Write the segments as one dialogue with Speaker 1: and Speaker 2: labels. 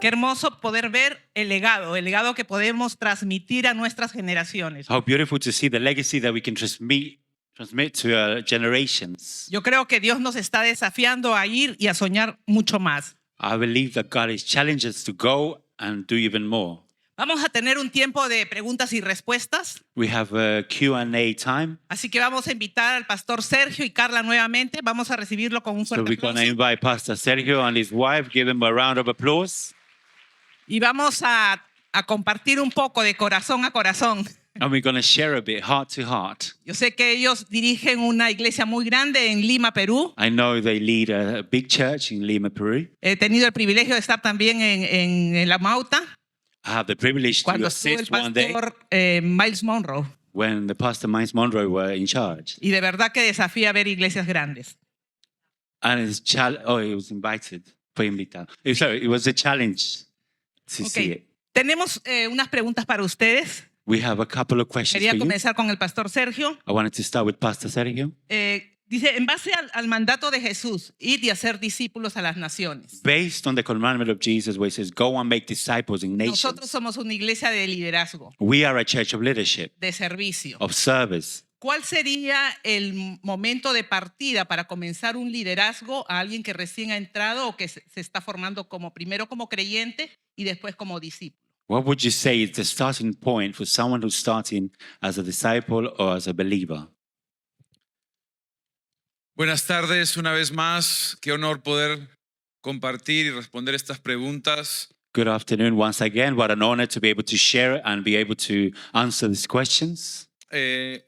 Speaker 1: Qué hermoso poder ver el legado que podemos transmitir a nuestras generaciones.
Speaker 2: How beautiful to see the legacy that we can transmit to generations.
Speaker 1: Yo creo que Dios nos está desafiando a ir y a soñar mucho más.
Speaker 2: I believe that God is challenging us to go and do even more.
Speaker 1: Vamos a tener un tiempo de preguntas y respuestas.
Speaker 2: We have a Q&A time.
Speaker 1: Así que vamos a invitar al pastor Sergio y Carla nuevamente. Vamos a recibirlo con un
Speaker 2: So
Speaker 1: fuerte
Speaker 2: we're going to
Speaker 1: aplauso.
Speaker 2: invite Pastor Sergio and his wife. Give them a round of applause.
Speaker 1: Y vamos a compartir un poco de corazón a corazón.
Speaker 2: And we're going to share a bit, heart to heart.
Speaker 1: Yo sé que ellos dirigen una iglesia muy grande en Lima, Perú.
Speaker 2: I know they lead a big church in Lima, Peru.
Speaker 1: He tenido el privilegio de estar también en La Mauta
Speaker 2: I have the privilege to
Speaker 1: cuando estuvo el
Speaker 2: assist one day
Speaker 1: pastor Miles Monroe.
Speaker 2: when the Pastor Miles Monroe were in charge.
Speaker 1: Y de verdad que desafía ver iglesias grandes.
Speaker 2: And his he was invited. Fue invitado. So it was a challenge to see it.
Speaker 1: Tenemos unas preguntas para ustedes.
Speaker 2: We have a couple of questions
Speaker 1: Quería
Speaker 2: for you.
Speaker 1: comenzar con el pastor Sergio.
Speaker 2: I wanted to start with Pastor Sergio.
Speaker 1: Dice, en base al mandato de Jesús, ir y hacer discípulos a las naciones.
Speaker 2: Based on the commandment of Jesus where it says, go and make disciples in nations.
Speaker 1: Nosotros somos una iglesia de liderazgo,
Speaker 2: We are a church of leadership,
Speaker 1: de servicio.
Speaker 2: of service.
Speaker 1: ¿Cuál sería el momento de partida para comenzar un liderazgo a alguien que recién ha entrado o que se está formando primero como creyente y después como discípulo?
Speaker 2: What would you say is the starting point for someone who's starting as a disciple or as a believer?
Speaker 3: Buenas tardes, una vez más. Qué honor poder compartir y responder estas preguntas.
Speaker 2: Good afternoon once again. What an honor to be able to share and be able to answer these questions.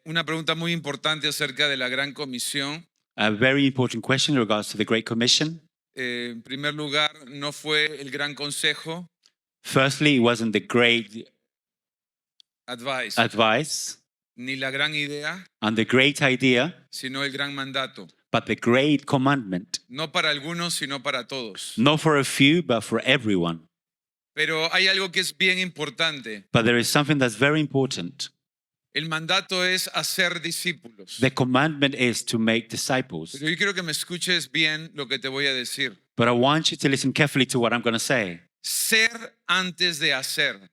Speaker 3: Una pregunta muy importante acerca de la Gran Comisión.
Speaker 2: A very important question in regards to the Great Commission.
Speaker 3: En primer lugar, no fue el Gran Consejo,
Speaker 2: Firstly, it wasn't the great
Speaker 3: advice, ni la gran idea,
Speaker 2: and the great idea,
Speaker 3: sino el gran mandato.
Speaker 2: but the great commandment.
Speaker 3: No para algunos, sino para todos.
Speaker 2: Not for a few, but for everyone.
Speaker 3: Pero hay algo que es bien importante.
Speaker 2: But there is something that's very important.
Speaker 3: El mandato es hacer discípulos.
Speaker 2: The commandment is to make disciples.
Speaker 3: Pero yo quiero que me escuches bien lo que te voy a decir.
Speaker 2: But I want you to listen carefully to what I'm going to say.
Speaker 3: Ser antes de hacer.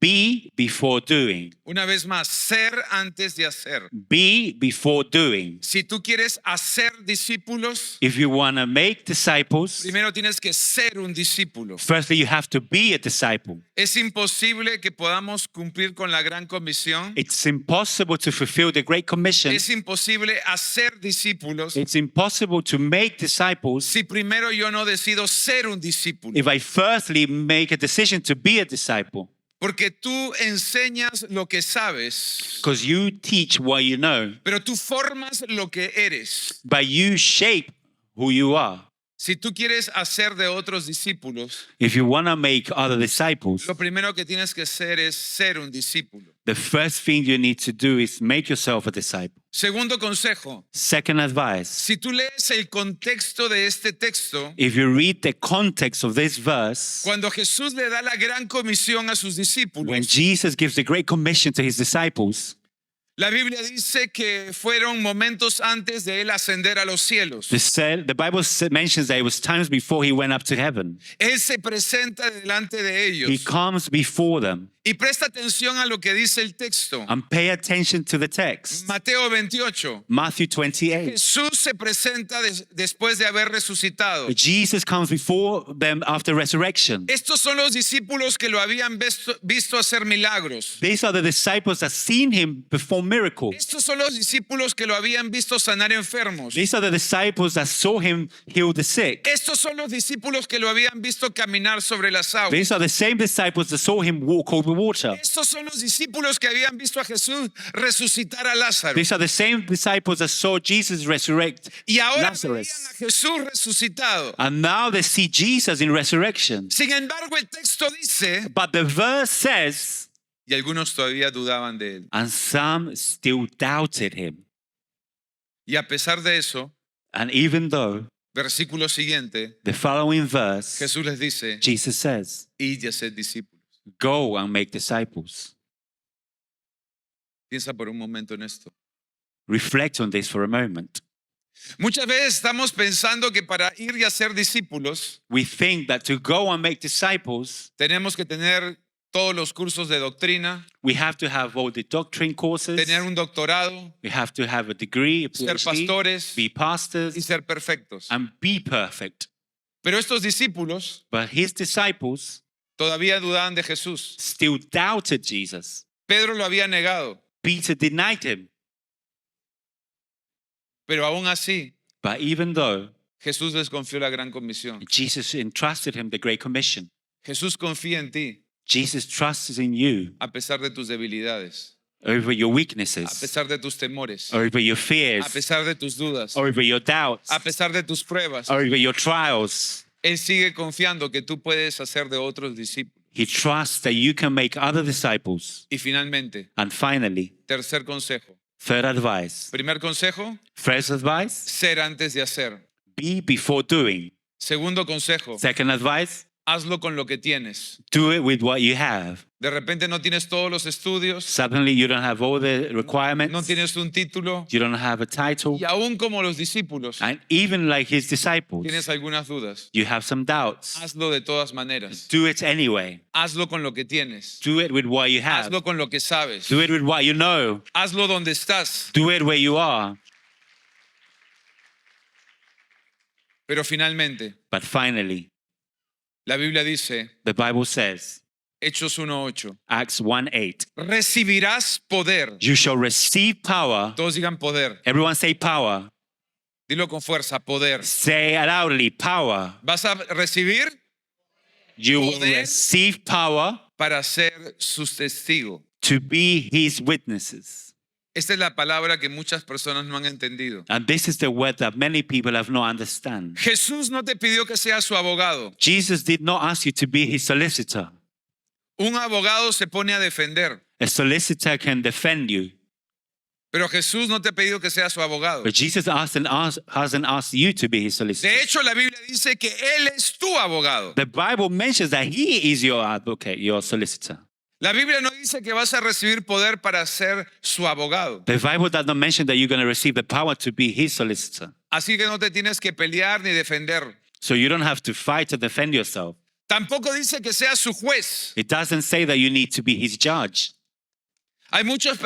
Speaker 2: Be before doing.
Speaker 3: Una vez más, ser antes de hacer.
Speaker 2: Be before doing.
Speaker 3: Si tú quieres hacer discípulos,
Speaker 2: If you want to make disciples,
Speaker 3: primero tienes que ser un discípulo.
Speaker 2: firstly you have to be a disciple.
Speaker 3: Es imposible que podamos cumplir con la gran comisión.
Speaker 2: It's impossible to fulfill the Great Commission.
Speaker 3: Es imposible hacer discípulos
Speaker 2: It's impossible to make disciples
Speaker 3: si primero yo no decido ser un discípulo.
Speaker 2: if I firstly make a decision to be a disciple.
Speaker 3: Porque tú enseñas lo que sabes,
Speaker 2: Because you teach what you know,
Speaker 3: pero tú formas lo que eres.
Speaker 2: but you shape who you are.
Speaker 3: Si tú quieres hacer de otros discípulos,
Speaker 2: If you want to make other disciples,
Speaker 3: lo primero que tienes que hacer es ser un discípulo.
Speaker 2: the first thing you need to do is make yourself a disciple.
Speaker 3: Segundo consejo,
Speaker 2: Second advice,
Speaker 3: si tú lees el contexto de este texto,
Speaker 2: if you read the context of this verse,
Speaker 3: cuando Jesús le da la gran comisión a sus
Speaker 2: when
Speaker 3: discípulos,
Speaker 2: Jesus gives the Great Commission to his disciples,
Speaker 3: la Biblia dice que fueron momentos antes de él ascender a los cielos.
Speaker 2: the Bible mentions that it was times before he went up to heaven.
Speaker 3: Él se presenta delante de
Speaker 2: He
Speaker 3: ellos.
Speaker 2: comes before them.
Speaker 3: Y presta atención a lo que dice el texto.
Speaker 2: And pay attention to the text.
Speaker 3: Mateo 28.
Speaker 2: Matthew 28.
Speaker 3: Jesús se presenta después de haber resucitado.
Speaker 2: Jesus comes before them after resurrection.
Speaker 3: Estos son los discípulos que lo habían visto hacer milagros.
Speaker 2: These are the disciples that seen him perform miracles.
Speaker 3: Estos son los discípulos que lo habían visto sanar enfermos.
Speaker 2: These are the disciples that saw him heal the sick.
Speaker 3: Estos son los discípulos que lo habían visto caminar sobre las aguas.
Speaker 2: These are the same disciples that saw him walk over water.
Speaker 3: Estos son los discípulos que habían visto a Jesús resucitar a Lázaro.
Speaker 2: These are the same disciples that saw Jesus resurrect
Speaker 3: Y ahora veían a
Speaker 2: Lazarus.
Speaker 3: Jesús resucitado.
Speaker 2: And now they see Jesus in resurrection.
Speaker 3: Sin embargo, el texto dice,
Speaker 2: But the verse says,
Speaker 3: y algunos todavía dudaban de él.
Speaker 2: and some still doubted him.
Speaker 3: Y a pesar de eso,
Speaker 2: And even though,
Speaker 3: versículo siguiente,
Speaker 2: the following verse,
Speaker 3: Jesús les dice,
Speaker 2: Jesus says,
Speaker 3: id y haced discípulos.
Speaker 2: go and make disciples.
Speaker 3: Piensa por un momento en esto.
Speaker 2: Reflect on this for a moment.
Speaker 3: Muchas veces estamos pensando que para ir y hacer discípulos
Speaker 2: We think that to go and make disciples,
Speaker 3: tenemos que tener todos los cursos de doctrina,
Speaker 2: we have to have all the doctrine courses,
Speaker 3: tener un doctorado,
Speaker 2: we have to have a degree, a
Speaker 3: ser
Speaker 2: PhD,
Speaker 3: pastores
Speaker 2: be
Speaker 3: y
Speaker 2: pastors,
Speaker 3: ser perfectos.
Speaker 2: and be perfect.
Speaker 3: Pero estos discípulos
Speaker 2: But his disciples
Speaker 3: todavía dudaban de Jesús.
Speaker 2: still doubted Jesus.
Speaker 3: Pedro lo había negado,
Speaker 2: Peter denied him.
Speaker 3: pero aún así
Speaker 2: But even though
Speaker 3: Jesús les confió la gran comisión.
Speaker 2: Jesus entrusted him the Great Commission,
Speaker 3: Jesús confía en ti
Speaker 2: Jesus trusts in you
Speaker 3: a pesar de tus debilidades,
Speaker 2: over your
Speaker 3: a
Speaker 2: weaknesses,
Speaker 3: pesar de tus temores,
Speaker 2: over your
Speaker 3: a
Speaker 2: fears,
Speaker 3: pesar de tus dudas,
Speaker 2: over your doubts,
Speaker 3: a pesar de tus pruebas.
Speaker 2: over your trials.
Speaker 3: Él sigue confiando que tú puedes hacer de otros discípulos.
Speaker 2: He trusts that you can make other disciples.
Speaker 3: Y finalmente,
Speaker 2: And finally,
Speaker 3: tercer consejo.
Speaker 2: third advice.
Speaker 3: Primer consejo,
Speaker 2: First advice,
Speaker 3: ser antes de hacer.
Speaker 2: be before doing.
Speaker 3: Segundo consejo,
Speaker 2: Second advice,
Speaker 3: hazlo con lo que tienes.
Speaker 2: do it with what you have.
Speaker 3: De repente no tienes todos los estudios,
Speaker 2: Suddenly you don't have all the requirements.
Speaker 3: no tienes un título,
Speaker 2: You don't have a title.
Speaker 3: y aún como los discípulos,
Speaker 2: And even like his disciples,
Speaker 3: tienes algunas dudas.
Speaker 2: you have some doubts.
Speaker 3: Hazlo de todas maneras.
Speaker 2: Do it anyway.
Speaker 3: Hazlo con lo que tienes.
Speaker 2: Do it with what you have.
Speaker 3: Hazlo con lo que sabes.
Speaker 2: Do it with what you know.
Speaker 3: Hazlo donde estás.
Speaker 2: Do it where you are.
Speaker 3: Pero finalmente,
Speaker 2: But finally,
Speaker 3: la Biblia dice,
Speaker 2: the Bible says,
Speaker 3: Hechos 1:8,
Speaker 2: Acts 1:8,
Speaker 3: recibirás poder.
Speaker 2: you shall receive power.
Speaker 3: Todos digan poder.
Speaker 2: Everyone say power.
Speaker 3: Dilo con fuerza, poder.
Speaker 2: Say loudly, power.
Speaker 3: Vas a recibir
Speaker 2: You will
Speaker 3: Poder.
Speaker 2: receive power
Speaker 3: para ser sus testigos.
Speaker 2: to be his witnesses.
Speaker 3: Esta es la palabra que muchas personas no han entendido.
Speaker 2: And this is the word that many people have not understand.
Speaker 3: Jesús no te pidió que seas su abogado.
Speaker 2: Jesus did not ask you to be his solicitor.
Speaker 3: Un abogado se pone a defender,
Speaker 2: A solicitor can defend you.
Speaker 3: pero Jesús no te ha pedido que seas su abogado.
Speaker 2: But Jesus hasn't asked you to be his solicitor.
Speaker 3: De hecho, la Biblia dice que Él es tu abogado.
Speaker 2: The Bible mentions that he is your advocate, your solicitor.
Speaker 3: La Biblia no dice que vas a recibir poder para ser su abogado.
Speaker 2: The Bible does not mention that you're going to receive the power to be his solicitor.
Speaker 3: Así que no te tienes que pelear ni defender.
Speaker 2: So you don't have to fight to defend yourself.
Speaker 3: Tampoco dice que seas su juez.
Speaker 2: It doesn't say that you need to be his judge.
Speaker 3: Hay muchos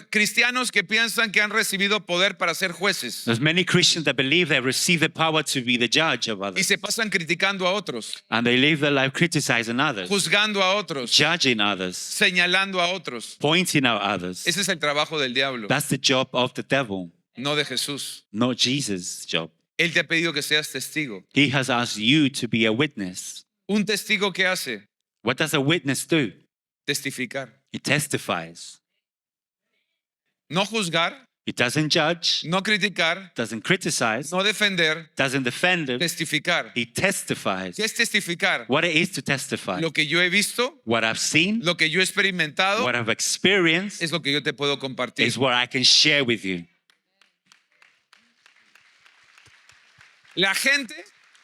Speaker 3: cristianos que piensan que han recibido poder para ser jueces
Speaker 2: There's many Christians that believe they've received the power to be the judge of
Speaker 3: y
Speaker 2: others.
Speaker 3: se pasan criticando a otros,
Speaker 2: And they live their life criticizing others,
Speaker 3: juzgando a otros,
Speaker 2: judging others,
Speaker 3: señalando a otros.
Speaker 2: pointing out others.
Speaker 3: Ese es el trabajo del diablo,
Speaker 2: That's the job of the devil,
Speaker 3: no de Jesús.
Speaker 2: not Jesus' job.
Speaker 3: Él te ha pedido que seas testigo.
Speaker 2: He has asked you to be a witness.
Speaker 3: ¿Un testigo qué hace?
Speaker 2: What does a witness do?
Speaker 3: Testificar.
Speaker 2: He testifies.
Speaker 3: No juzgar,
Speaker 2: He doesn't judge,
Speaker 3: no criticar,
Speaker 2: doesn't criticize,
Speaker 3: no defender,
Speaker 2: doesn't defend him.
Speaker 3: testificar.
Speaker 2: He testifies.
Speaker 3: ¿Qué es testificar?
Speaker 2: What it is to testify.
Speaker 3: Lo que yo he visto,
Speaker 2: What I've seen,
Speaker 3: lo que yo he experimentado,
Speaker 2: what I've experienced
Speaker 3: es lo que yo te puedo compartir.
Speaker 2: is what I can share with you.
Speaker 3: La gente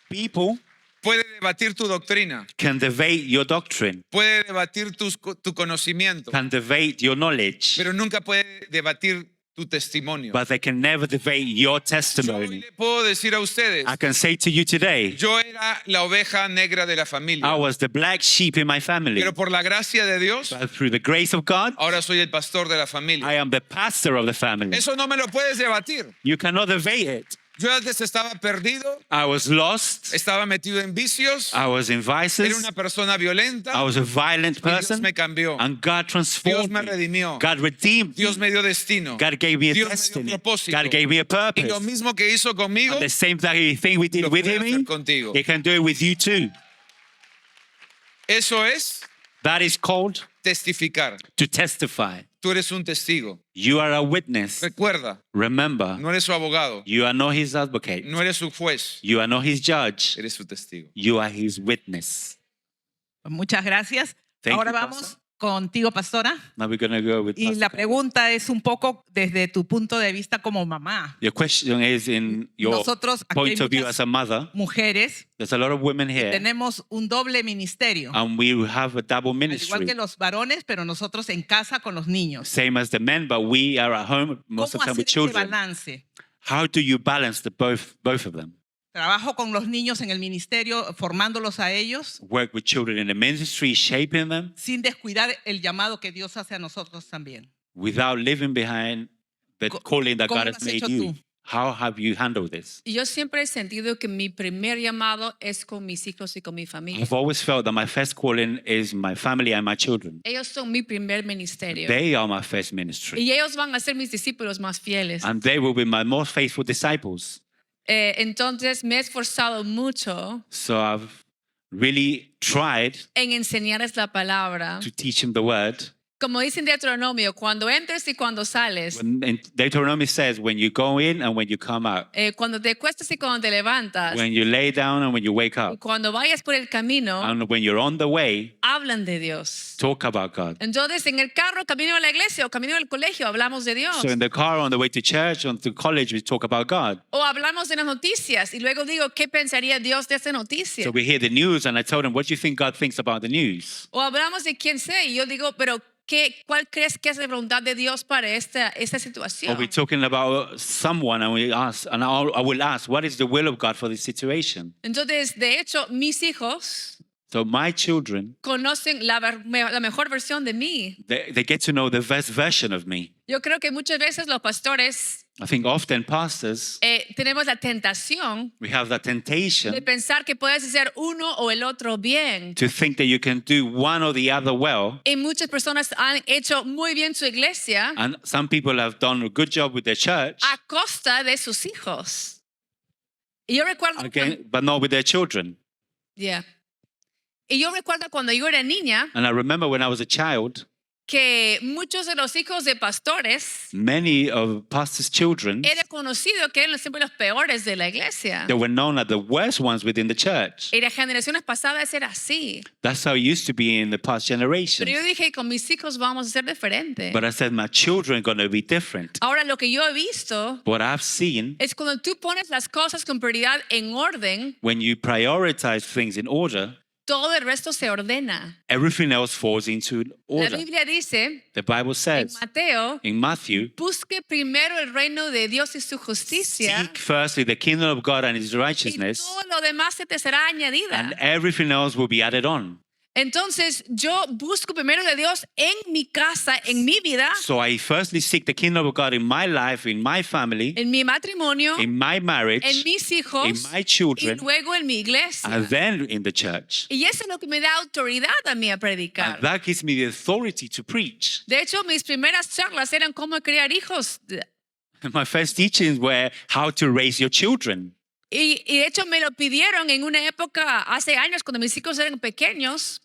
Speaker 2: People
Speaker 3: puede debatir tu doctrina,
Speaker 2: can debate your doctrine,
Speaker 3: puede debatir tu conocimiento,
Speaker 2: can debate your knowledge,
Speaker 3: pero nunca puede debatir tu testimonio.
Speaker 2: but they can never debate your
Speaker 3: Yo hoy
Speaker 2: testimony.
Speaker 3: le puedo decir a ustedes,
Speaker 2: I can say to you today,
Speaker 3: yo era la oveja negra de la
Speaker 2: I
Speaker 3: familia,
Speaker 2: was the black sheep in my family,
Speaker 3: pero por la gracia de Dios,
Speaker 2: but through the grace of God,
Speaker 3: ahora soy el pastor de la familia.
Speaker 2: I am the pastor of the family.
Speaker 3: Eso no me lo puedes debatir.
Speaker 2: You cannot debate it.
Speaker 3: Yo antes estaba perdido,
Speaker 2: I was lost.
Speaker 3: estaba metido en vicios,
Speaker 2: I was in
Speaker 3: era
Speaker 2: vices.
Speaker 3: una persona violenta,
Speaker 2: I was a violent
Speaker 3: y Dios
Speaker 2: person.
Speaker 3: me cambió.
Speaker 2: And God
Speaker 3: Dios
Speaker 2: transformed
Speaker 3: me
Speaker 2: me.
Speaker 3: redimió.
Speaker 2: God redeemed me.
Speaker 3: Dios me dio destino.
Speaker 2: God gave me a
Speaker 3: Dios me dio
Speaker 2: destiny.
Speaker 3: propósito.
Speaker 2: God gave me a
Speaker 3: Y
Speaker 2: purpose.
Speaker 3: lo mismo que hizo conmigo,
Speaker 2: And the same thing we did
Speaker 3: lo
Speaker 2: with
Speaker 3: puede hacer
Speaker 2: him,
Speaker 3: contigo.
Speaker 2: He can do it with you too.
Speaker 3: Eso es
Speaker 2: That is called
Speaker 3: testificar.
Speaker 2: to testify.
Speaker 3: Tú eres un testigo.
Speaker 2: You are a witness.
Speaker 3: Recuerda,
Speaker 2: Remember,
Speaker 3: no eres su abogado,
Speaker 2: you are not his advocate.
Speaker 3: no eres su juez,
Speaker 2: You are not his judge.
Speaker 3: eres su testigo.
Speaker 2: You are his witness.
Speaker 1: Muchas gracias.
Speaker 2: Thank
Speaker 1: Ahora
Speaker 2: you,
Speaker 1: vamos
Speaker 2: Pastor.
Speaker 1: contigo, pastora.
Speaker 2: Now we're going to go with
Speaker 1: Y
Speaker 2: Pastor
Speaker 1: la
Speaker 2: Carlos.
Speaker 1: pregunta es un poco desde tu punto de vista como mamá.
Speaker 2: Your question is in your
Speaker 1: Nosotros aquí hay
Speaker 2: point of view
Speaker 1: muchas
Speaker 2: as a mother.
Speaker 1: mujeres
Speaker 2: There's a lot of women here,
Speaker 1: tenemos un doble ministerio,
Speaker 2: and we have a double
Speaker 1: al igual
Speaker 2: ministry.
Speaker 1: que los varones, pero nosotros en casa con los niños.
Speaker 2: Same as the men, but we are at home most
Speaker 1: ¿Cómo
Speaker 2: of the time
Speaker 1: hacer
Speaker 2: with
Speaker 1: ese
Speaker 2: children.
Speaker 1: balance?
Speaker 2: How do you balance both of them?
Speaker 1: Trabajo con los niños en el ministerio, formándolos a ellos,
Speaker 2: Work with children in the ministry, shaping them,
Speaker 1: sin descuidar el llamado que Dios hace a nosotros también.
Speaker 2: without living behind the calling that
Speaker 1: ¿Cómo
Speaker 2: God
Speaker 1: lo
Speaker 2: has
Speaker 1: has
Speaker 2: made
Speaker 1: hecho
Speaker 2: you.
Speaker 1: tú?
Speaker 2: How have you handled this?
Speaker 4: Y yo siempre he sentido que mi primer llamado es con mis hijos y con mi familia.
Speaker 2: I've always felt that my first calling is my family and my children.
Speaker 4: Ellos son mi primer ministerio.
Speaker 2: They are my first ministry.
Speaker 4: Y ellos van a ser mis discípulos más fieles.
Speaker 2: And they will be my most faithful disciples.
Speaker 4: Entonces me he esforzado mucho
Speaker 2: So I've really tried
Speaker 4: en enseñarles la palabra.
Speaker 2: to teach them the word.
Speaker 4: Como dice en Deuteronomio, cuando entres y cuando sales,
Speaker 2: And Deuteronomy says, when you go in and when you come out,
Speaker 4: cuando te acuestas y cuando te levantas,
Speaker 2: when you lay down and when you wake
Speaker 4: y
Speaker 2: up,
Speaker 4: cuando vayas por el camino,
Speaker 2: and when you're on the way,
Speaker 4: hablan de Dios.
Speaker 2: talk about God.
Speaker 4: Entonces, en el carro, camino a la iglesia o camino al colegio, hablamos de Dios.
Speaker 2: So in the car, on the way to church, on to college, we talk about God.
Speaker 4: O hablamos de las noticias y luego digo, ¿qué pensaría Dios de esta noticia?
Speaker 2: So we hear the news and I tell them, what do you think God thinks about the news?
Speaker 4: O hablamos de quién sé y yo digo, pero ¿cuál crees que es la voluntad de Dios para esta
Speaker 2: Or
Speaker 4: situación?
Speaker 2: we're talking about someone and we ask, and I will ask, what is the will of God for this situation?
Speaker 4: Entonces, de hecho, mis hijos
Speaker 2: So my children,
Speaker 4: conocen la mejor versión de mí.
Speaker 2: they get to know the best version of me.
Speaker 4: Yo creo que muchas veces los pastores
Speaker 2: I think often pastors,
Speaker 4: tenemos la tentación
Speaker 2: we have that
Speaker 4: de
Speaker 2: temptation
Speaker 4: pensar que puedes hacer uno o el otro bien.
Speaker 2: to think that you can do one or the other well.
Speaker 4: Y muchas personas han hecho muy bien su iglesia
Speaker 2: And some people have done a good job with their church,
Speaker 4: a costa de sus hijos. Y yo recuerdo
Speaker 2: again, but not with their children.
Speaker 4: Yeah. Y yo recuerdo cuando yo era niña
Speaker 2: And I remember when I was a child,
Speaker 4: que muchos de los hijos de pastores
Speaker 2: many of pastors' children,
Speaker 4: era conocido que eran siempre los peores de la iglesia.
Speaker 2: they were known as the worst ones within the church.
Speaker 4: Y las generaciones pasadas era así.
Speaker 2: That's how it used to be in the past
Speaker 4: Pero yo
Speaker 2: generations.
Speaker 4: dije, con mis hijos vamos a ser diferente.
Speaker 2: But I said, my children are going to be different.
Speaker 4: Ahora lo que yo he visto
Speaker 2: What I've seen,
Speaker 4: es cuando tú pones las cosas con prioridad en orden,
Speaker 2: when you prioritize things in order,
Speaker 4: todo el resto se ordena.
Speaker 2: everything else falls into
Speaker 4: La
Speaker 2: order.
Speaker 4: Biblia dice
Speaker 2: The Bible
Speaker 4: en
Speaker 2: says
Speaker 4: Mateo,
Speaker 2: in Matthew,
Speaker 4: busque primero el reino de Dios y su justicia
Speaker 2: seek firstly the kingdom of God and his
Speaker 4: y
Speaker 2: righteousness,
Speaker 4: todo lo demás se te será
Speaker 2: and
Speaker 4: añadida.
Speaker 2: everything else will be added on.
Speaker 4: Entonces yo busco primero de Dios en mi casa, en mi vida,
Speaker 2: So I firstly seek the kingdom of God in my life, in my family,
Speaker 4: en mi matrimonio,
Speaker 2: in my
Speaker 4: en
Speaker 2: marriage,
Speaker 4: mis hijos
Speaker 2: in my
Speaker 4: y
Speaker 2: children,
Speaker 4: luego en mi iglesia.
Speaker 2: and then in the church.
Speaker 4: Y eso es lo que me da autoridad a mí a predicar.
Speaker 2: And that gives me the authority to preach.
Speaker 4: De hecho, mis primeras charlas eran cómo criar hijos.
Speaker 2: My first teachings were how to raise your children.
Speaker 4: Y de hecho me lo pidieron en una época, hace años, cuando mis hijos eran pequeños.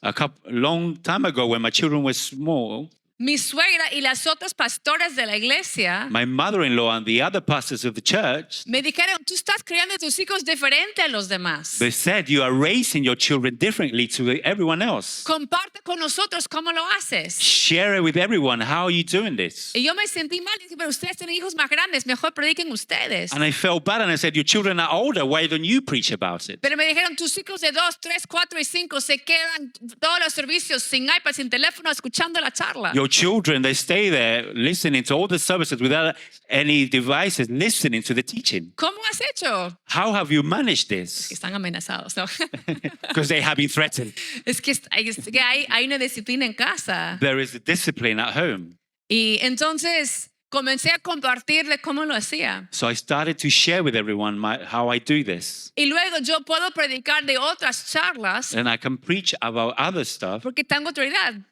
Speaker 2: Long time ago when my children were small,
Speaker 4: Mi suegra y las otras pastoras de la iglesia
Speaker 2: my mother-in-law and the other pastors of the church,
Speaker 4: me dijeron, tú estás criando a tus hijos diferente a los demás.
Speaker 2: they said you are raising your children differently to everyone else.
Speaker 4: Comparte con nosotros cómo lo haces.
Speaker 2: Share it with everyone. How are you doing this?
Speaker 4: Y yo me sentí mal y dije, pero ustedes tienen hijos más grandes, mejor prediquen ustedes.
Speaker 2: And I felt bad and I said, your children are older. Why don't you preach about it?
Speaker 4: Pero me dijeron, tus hijos de 2, 3, 4 y 5 se quedan todos los servicios sin iPad, sin teléfono, escuchando la charla.
Speaker 2: Your children, they stay there listening to all the services without any devices, listening to the teaching.
Speaker 4: ¿Cómo has hecho?
Speaker 2: How have you managed this?
Speaker 4: Están amenazados, ¿no?
Speaker 2: Because they have been threatened.
Speaker 4: es que hay una disciplina en casa.
Speaker 2: There is a discipline at home.
Speaker 4: Y entonces comencé a compartirle cómo lo hacía.
Speaker 2: So I started to share with everyone how I do this.
Speaker 4: Y luego yo puedo predicar de otras charlas
Speaker 2: And I can preach about other stuff
Speaker 4: porque tengo autoridad.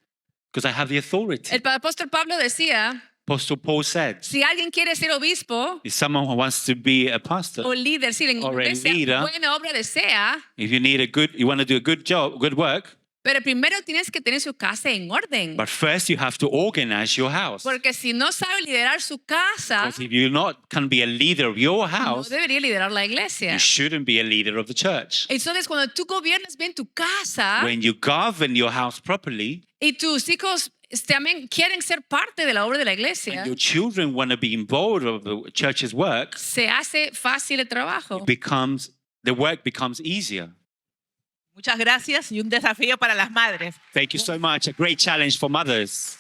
Speaker 2: because I have the authority.
Speaker 4: El apóstol Pablo decía,
Speaker 2: Apostle Paul said,
Speaker 4: si alguien quiere ser obispo
Speaker 2: if someone who wants to be a pastor,
Speaker 4: o líder, si en
Speaker 2: Or a
Speaker 4: iglesia,
Speaker 2: leader.
Speaker 4: buena obra desea,
Speaker 2: if you want to do a good job, good work,
Speaker 4: pero primero tienes que tener su casa en orden.
Speaker 2: but first you have to organize your house.
Speaker 4: Porque si no sabe liderar su casa,
Speaker 2: Because if you can be a leader of your
Speaker 4: no
Speaker 2: house,
Speaker 4: debería liderar la iglesia.
Speaker 2: you shouldn't be a leader of the church.
Speaker 4: Entonces, cuando tú gobiernas bien tu casa
Speaker 2: When you govern your house properly,
Speaker 4: y tus hijos también quieren ser parte de la obra de la iglesia,
Speaker 2: and your children want to be involved of the church's work,
Speaker 4: se hace fácil el trabajo.
Speaker 2: the work becomes easier.
Speaker 1: Muchas gracias y un desafío para las madres.
Speaker 2: Thank you so much. A great challenge for mothers.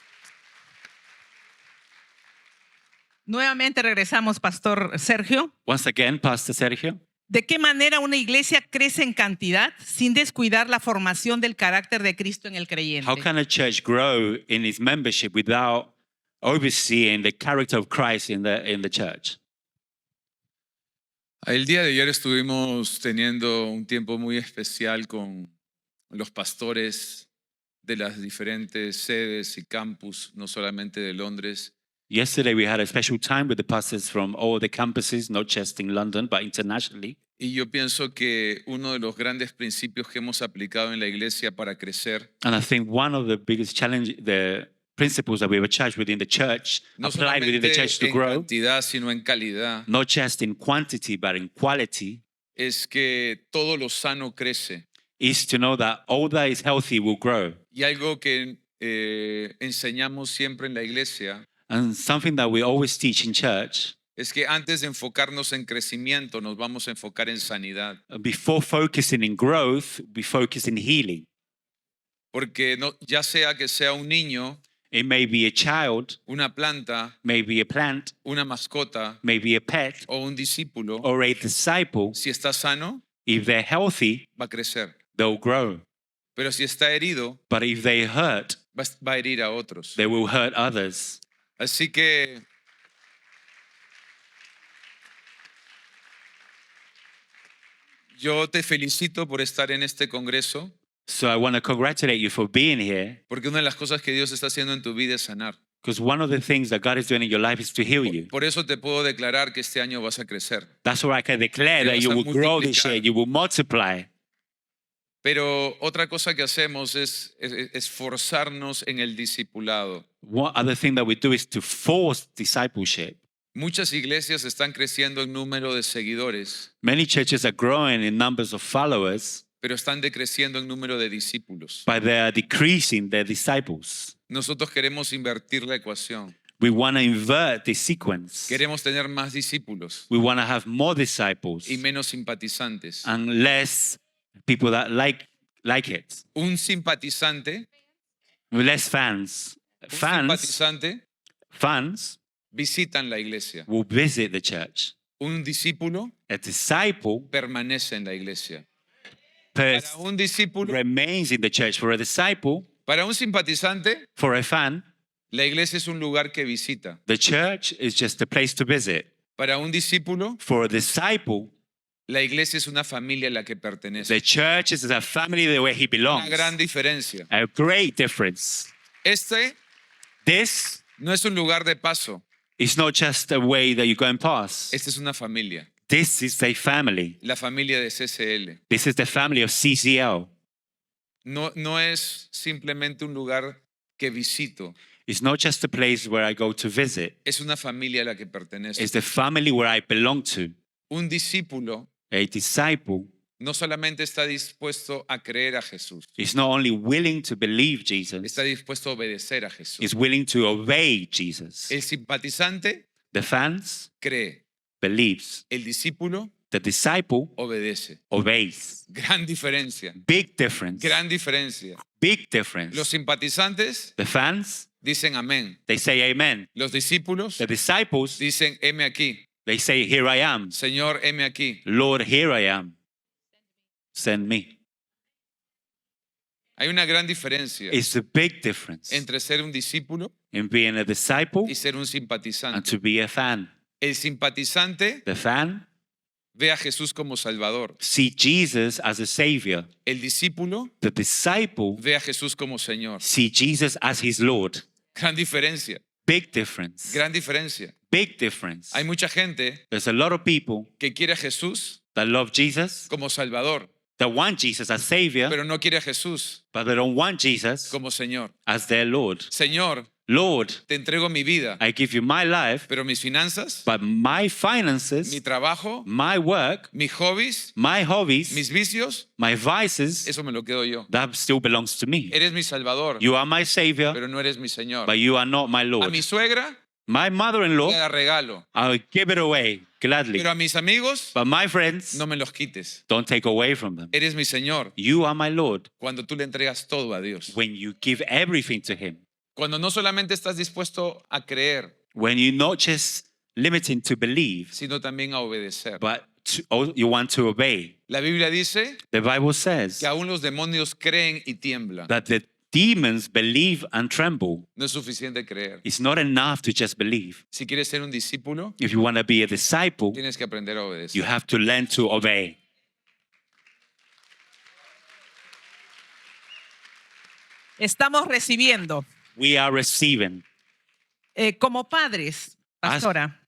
Speaker 1: Nuevamente regresamos, Pastor Sergio.
Speaker 2: Once again, Pastor Sergio,
Speaker 1: ¿De qué manera una iglesia crece en cantidad sin descuidar la formación del carácter de Cristo en el creyente?
Speaker 2: how can a church grow in its membership without overseeing the character of Christ in the church?
Speaker 3: El día de ayer estuvimos teniendo un tiempo muy especial con los pastores de las diferentes sedes y campus, no solamente de Londres.
Speaker 2: Yesterday, we had a special time with the pastors from all the campuses, not just in London, but internationally.
Speaker 3: Y yo pienso que uno de los grandes principios que hemos aplicado en la iglesia para crecer,
Speaker 2: And I think one of the biggest challenge, the principles that we have charged within the church,
Speaker 3: no
Speaker 2: applied within the
Speaker 3: solamente
Speaker 2: church to
Speaker 3: en
Speaker 2: grow,
Speaker 3: cantidad, sino en calidad,
Speaker 2: not just in quantity, but in quality,
Speaker 3: es que todo lo sano crece.
Speaker 2: is to know that all that is healthy will grow.
Speaker 3: Y algo que enseñamos siempre en la iglesia
Speaker 2: And something that we always teach in church,
Speaker 3: es que antes de enfocarnos en crecimiento, nos vamos a enfocar en sanidad.
Speaker 2: before focusing in growth, we focus in healing.
Speaker 3: Porque no, ya sea que sea un niño,
Speaker 2: It may be a child,
Speaker 3: una planta,
Speaker 2: maybe a plant,
Speaker 3: una mascota
Speaker 2: maybe a pet,
Speaker 3: o un discípulo,
Speaker 2: or a disciple.
Speaker 3: si está sano,
Speaker 2: If they're healthy,
Speaker 3: va a crecer.
Speaker 2: they'll grow.
Speaker 3: Pero si está herido,
Speaker 2: But if they hurt,
Speaker 3: va a herir a otros.
Speaker 2: they will hurt others.
Speaker 3: Así que yo te felicito por estar en este congreso,
Speaker 2: So I want to congratulate you for being here,
Speaker 3: porque una de las cosas que Dios está haciendo en tu vida es sanar.
Speaker 2: because one of the things that God is doing in your life is to heal you.
Speaker 3: Por eso te puedo declarar que este año vas a crecer.
Speaker 2: That's why I can declare
Speaker 3: Te
Speaker 2: that
Speaker 3: vas
Speaker 2: you
Speaker 3: a
Speaker 2: will grow this
Speaker 3: multiplicar.
Speaker 2: year, you will multiply.
Speaker 3: Pero otra cosa que hacemos es esforzarnos en el discipulado.
Speaker 2: One other thing that we do is to force discipleship.
Speaker 3: Muchas iglesias están creciendo en número de seguidores,
Speaker 2: Many churches are growing in numbers of followers,
Speaker 3: pero están decreciendo en número de discípulos.
Speaker 2: but they are decreasing their disciples.
Speaker 3: Nosotros queremos invertir la ecuación.
Speaker 2: We want to invert the sequence.
Speaker 3: Queremos tener más discípulos
Speaker 2: We want to have more disciples
Speaker 3: y menos simpatizantes.
Speaker 2: and less people that like it.
Speaker 3: Un simpatizante,
Speaker 2: Less fans.
Speaker 3: un
Speaker 2: Fans
Speaker 3: simpatizante visitan la iglesia.
Speaker 2: will visit the church.
Speaker 3: Un discípulo
Speaker 2: A disciple
Speaker 3: permanece en la iglesia.
Speaker 2: pers-
Speaker 3: Para un discípulo,
Speaker 2: remains in the church. For a disciple,
Speaker 3: para un simpatizante,
Speaker 2: for a fan,
Speaker 3: la iglesia es un lugar que visita.
Speaker 2: the church is just a place to visit.
Speaker 3: Para un discípulo,
Speaker 2: For a disciple,
Speaker 3: la iglesia es una familia a la que pertenece.
Speaker 2: the church is a family where he belongs.
Speaker 3: Una gran diferencia.
Speaker 2: A great difference.
Speaker 3: Este
Speaker 2: This
Speaker 3: no es un lugar de paso.
Speaker 2: is not just a way that you go and pass.
Speaker 3: Esta es una familia.
Speaker 2: This is a family.
Speaker 3: La familia de CCL.
Speaker 2: This is the family of CCL.
Speaker 3: No es simplemente un lugar que visito.
Speaker 2: It's not just a place where I go to visit.
Speaker 3: Es una familia a la que pertenece.
Speaker 2: It's the family where I belong to.
Speaker 3: Un discípulo
Speaker 2: A disciple
Speaker 3: no solamente está dispuesto a creer a Jesús,
Speaker 2: is not only willing to believe Jesus,
Speaker 3: está dispuesto a obedecer a Jesús.
Speaker 2: is willing to obey Jesus.
Speaker 3: El simpatizante
Speaker 2: The fans
Speaker 3: cree,
Speaker 2: believes.
Speaker 3: el discípulo
Speaker 2: The disciple
Speaker 3: obedece.
Speaker 2: obeys.
Speaker 3: Gran diferencia.
Speaker 2: Big difference.
Speaker 3: Gran diferencia.
Speaker 2: Big difference.
Speaker 3: Los simpatizantes
Speaker 2: The fans,
Speaker 3: dicen amén.
Speaker 2: they say amen.
Speaker 3: Los discípulos
Speaker 2: The disciples,
Speaker 3: dicen heme aquí.
Speaker 2: they say, here I am.
Speaker 3: Señor, heme aquí.
Speaker 2: Lord, here I am. Send me.
Speaker 3: Hay una gran diferencia
Speaker 2: It's a big difference
Speaker 3: entre ser un discípulo
Speaker 2: in being a disciple
Speaker 3: y ser un
Speaker 2: and
Speaker 3: simpatizante.
Speaker 2: to be a fan.
Speaker 3: El simpatizante
Speaker 2: The fan
Speaker 3: ve a Jesús como Salvador.
Speaker 2: see Jesus as a savior.
Speaker 3: El discípulo
Speaker 2: The disciple
Speaker 3: ve a Jesús como Señor.
Speaker 2: see Jesus as his Lord.
Speaker 3: Gran diferencia.
Speaker 2: Big difference.
Speaker 3: Gran diferencia.
Speaker 2: Big difference.
Speaker 3: Hay mucha gente
Speaker 2: There's a lot of people
Speaker 3: que quiere a Jesús
Speaker 2: that love Jesus,
Speaker 3: como Salvador,
Speaker 2: that want Jesus as savior,
Speaker 3: pero no quiere a Jesús
Speaker 2: but they don't want Jesus
Speaker 3: como Señor.
Speaker 2: as their Lord.
Speaker 3: Señor,
Speaker 2: Lord,
Speaker 3: te entrego mi vida,
Speaker 2: I give you my life,
Speaker 3: pero mis finanzas,
Speaker 2: but my finances,
Speaker 3: mi trabajo,
Speaker 2: my work,
Speaker 3: mis hobbies,
Speaker 2: my hobbies,
Speaker 3: mis vicios,
Speaker 2: my vices,
Speaker 3: eso me lo quedo yo.
Speaker 2: that still belongs to me.
Speaker 3: Eres mi Salvador,
Speaker 2: You are my savior,
Speaker 3: pero no eres mi Señor.
Speaker 2: but you are not my
Speaker 3: A
Speaker 2: Lord.
Speaker 3: mi suegra
Speaker 2: My
Speaker 3: le
Speaker 2: mother-in-law,
Speaker 3: da regalo,
Speaker 2: I'll give it away gladly.
Speaker 3: pero a mis amigos
Speaker 2: But my friends,
Speaker 3: no me los quites.
Speaker 2: don't take away from them.
Speaker 3: Eres mi Señor
Speaker 2: You are my Lord
Speaker 3: cuando tú le entregas todo a Dios.
Speaker 2: when you give everything to him.
Speaker 3: Cuando no solamente estás dispuesto a creer,
Speaker 2: When you not just limiting to believe,
Speaker 3: sino también a obedecer.
Speaker 2: but you want to obey.
Speaker 3: La Biblia dice
Speaker 2: The Bible says
Speaker 3: que aún los demonios creen y tiemblan.
Speaker 2: that the demons believe and tremble.
Speaker 3: No es suficiente creer.
Speaker 2: It's not enough to just believe.
Speaker 3: Si quieres ser un discípulo,
Speaker 2: If you want to be a disciple,
Speaker 3: tienes que aprender a
Speaker 2: you
Speaker 3: obedecer.
Speaker 2: have to learn to obey.
Speaker 1: Estamos recibiendo.
Speaker 2: We are receiving.
Speaker 1: Como padres, pastora,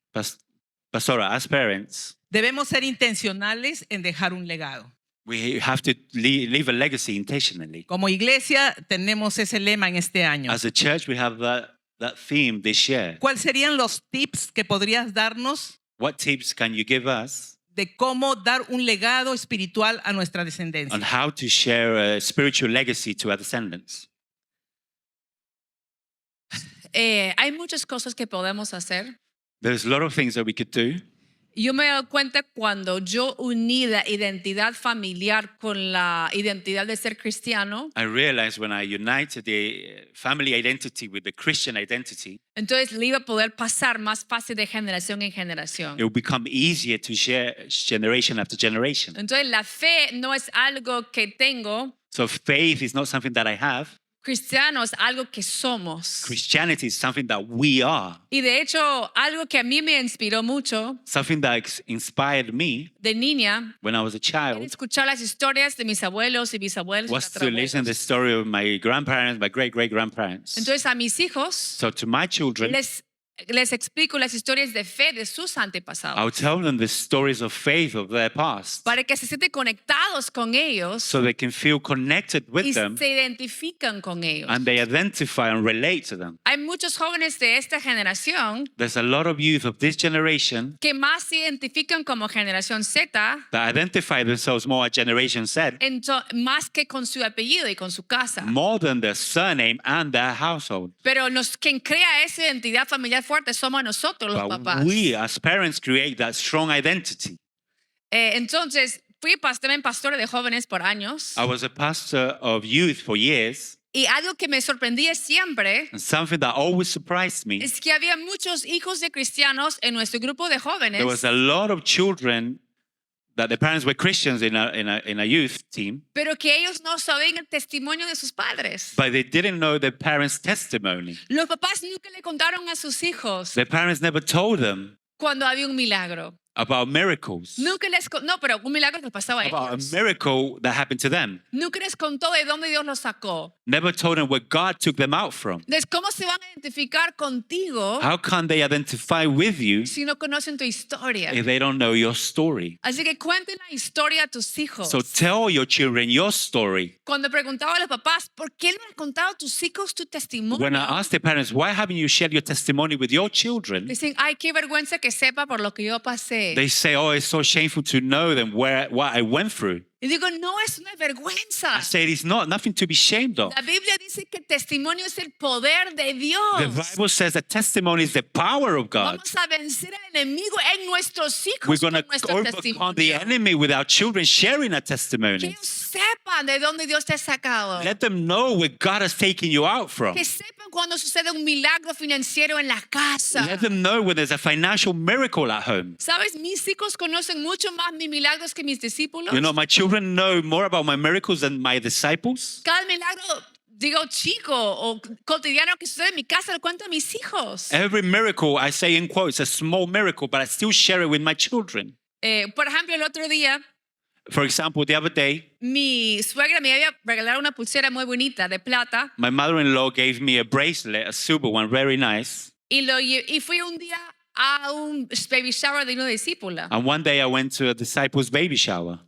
Speaker 2: Pastora, as parents,
Speaker 1: debemos ser intencionales en dejar un legado.
Speaker 2: we have to leave a legacy intentionally.
Speaker 1: Como iglesia tenemos ese lema en este año.
Speaker 2: As a church, we have that theme this year.
Speaker 1: ¿Cuáles serían los tips que podrías darnos
Speaker 2: What tips can you give us
Speaker 1: de cómo dar un legado espiritual a nuestra
Speaker 2: on
Speaker 1: descendencia?
Speaker 2: how to share a spiritual legacy to our descendants?
Speaker 4: Hay muchas cosas que podemos hacer.
Speaker 2: There's a lot of things that we could do.
Speaker 4: Yo me he dado cuenta cuando yo uní la identidad familiar con la identidad de ser cristiano,
Speaker 2: I realized when I united the family identity with the Christian identity,
Speaker 4: entonces le iba a poder pasar más fácil de generación en generación.
Speaker 2: it will become easier to share generation after generation.
Speaker 4: Entonces la fe no es algo que tengo,
Speaker 2: So faith is not something that I have.
Speaker 4: cristiano es algo que somos.
Speaker 2: Christianity is something that we are.
Speaker 4: Y de hecho, algo que a mí me inspiró mucho
Speaker 2: Something that inspired me
Speaker 4: de niña
Speaker 2: when I was a
Speaker 4: era
Speaker 2: child
Speaker 4: escuchar las historias de mis abuelos y bisabuelos y
Speaker 2: was to listen to the
Speaker 4: tatarabuelos.
Speaker 2: story of my grandparents, my great-great-grandparents.
Speaker 4: Entonces a mis hijos
Speaker 2: So to my children,
Speaker 4: les explico las historias de fe de sus
Speaker 2: I'll
Speaker 4: antepasados
Speaker 2: tell them the stories of faith of their past
Speaker 4: para que se sienten conectados con ellos
Speaker 2: so they can feel connected
Speaker 4: y
Speaker 2: with them
Speaker 4: se identifican con ellos.
Speaker 2: and they identify and relate to them.
Speaker 4: Hay muchos jóvenes de esta generación
Speaker 2: There's a lot of youth of this generation
Speaker 4: que más se identifican como generación Z
Speaker 2: that identify themselves more as Generation Z
Speaker 4: más que con su apellido y con su casa.
Speaker 2: more than their surname and their household.
Speaker 4: Pero quien crea esa identidad familiar fuerte somos nosotros los
Speaker 2: But
Speaker 4: papás.
Speaker 2: we as parents create that strong identity.
Speaker 4: Entonces, fui también pastora de jóvenes por años.
Speaker 2: I was a pastor of youth for years,
Speaker 4: Y algo que me sorprendía siempre
Speaker 2: and something that always surprised me,
Speaker 4: es que había muchos hijos de cristianos en nuestro grupo de jóvenes.
Speaker 2: there was a lot of children that the parents were Christians in a youth team,
Speaker 4: Pero que ellos no sabían el testimonio de sus padres.
Speaker 2: but they didn't know their parents' testimony.
Speaker 4: Los papás nunca le contaron a sus hijos
Speaker 2: Their parents never told them
Speaker 4: cuando había un milagro.
Speaker 2: about miracles,
Speaker 4: Nunca no, pero un milagro les pasaba a
Speaker 2: about a
Speaker 4: ellos.
Speaker 2: miracle that happened to them.
Speaker 4: Nunca les contó de dónde Dios los sacó.
Speaker 2: Never told them where God took them out from.
Speaker 4: De cómo se van a identificar contigo
Speaker 2: How can they identify with you
Speaker 4: si no conocen tu historia.
Speaker 2: if they don't know your story?
Speaker 4: Así que cuenten la historia a tus hijos.
Speaker 2: So tell your children your story.
Speaker 4: Cuando preguntaba a los papás, ¿por qué no han contado a tus hijos tu testimonio?
Speaker 2: When I ask their parents, why haven't you shared your testimony with your children?
Speaker 4: Dicen, ay, qué vergüenza que sepa por lo que yo pasé.
Speaker 2: They say, oh, it's so shameful to know them what I went through.
Speaker 4: Y digo, no es una vergüenza.
Speaker 2: I said, it's not nothing to be ashamed of.
Speaker 4: La Biblia dice que el testimonio es el poder de Dios.
Speaker 2: The Bible says that testimony is the power of God.
Speaker 4: Vamos a vencer al enemigo en nuestros hijos
Speaker 2: We're going
Speaker 4: con
Speaker 2: to
Speaker 4: nuestro
Speaker 2: overcome the
Speaker 4: testimonio.
Speaker 2: enemy with our children sharing our
Speaker 4: Que
Speaker 2: testimony.
Speaker 4: ellos sepan de dónde Dios te ha sacado.
Speaker 2: Let them know where God has taken you out from.
Speaker 4: Que sepan cuando sucede un milagro financiero en la casa.
Speaker 2: Let them know when there's a financial miracle at home.
Speaker 4: ¿Sabes? Mis hijos conocen mucho más mis milagros que mis discípulos.
Speaker 2: You know, my children know more about my miracles than my disciples.
Speaker 4: Cada milagro, digo, chico o cotidiano que sucede en mi casa, lo cuento a mis hijos.
Speaker 2: Every miracle, I say in quotes, a small miracle, but I still share it with my children.
Speaker 4: Por ejemplo, el otro día,
Speaker 2: For example, the other day,
Speaker 4: mi suegra me había regalado una pulsera muy bonita de plata
Speaker 2: my mother-in-law gave me a bracelet, a silver one, very nice.
Speaker 4: y fui un día a un baby shower de una discípula.
Speaker 2: And one day I went to a disciple's baby shower.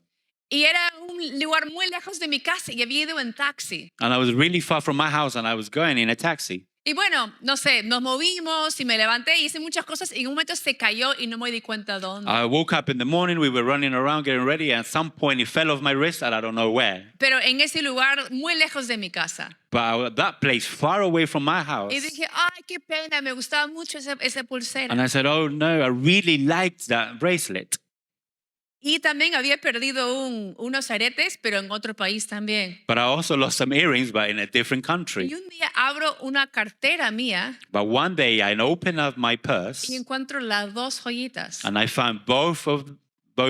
Speaker 4: Y era un lugar muy lejos de mi casa y había ido en taxi.
Speaker 2: And I was really far from my house and I was going in a taxi.
Speaker 4: Y bueno, no sé, nos movimos y me levanté y hice muchas cosas y en un momento se cayó y no me di cuenta dónde.
Speaker 2: I woke up in the morning, we were running around getting ready, and at some point it fell off my wrist and I don't know where.
Speaker 4: Pero en ese lugar muy lejos de mi casa.
Speaker 2: But that place, far away from my house.
Speaker 4: Y dije, ay, qué pena, me gustaba mucho esa pulsera.
Speaker 2: And I said, oh no, I really liked that bracelet.
Speaker 4: Y también había perdido unos aretes, pero en otro país también.
Speaker 2: But I also lost some earrings, but in a different country.
Speaker 4: Y un día abro una cartera mía
Speaker 2: But one day I opened up my purse
Speaker 4: y encuentro las dos joyitas.
Speaker 2: and I found both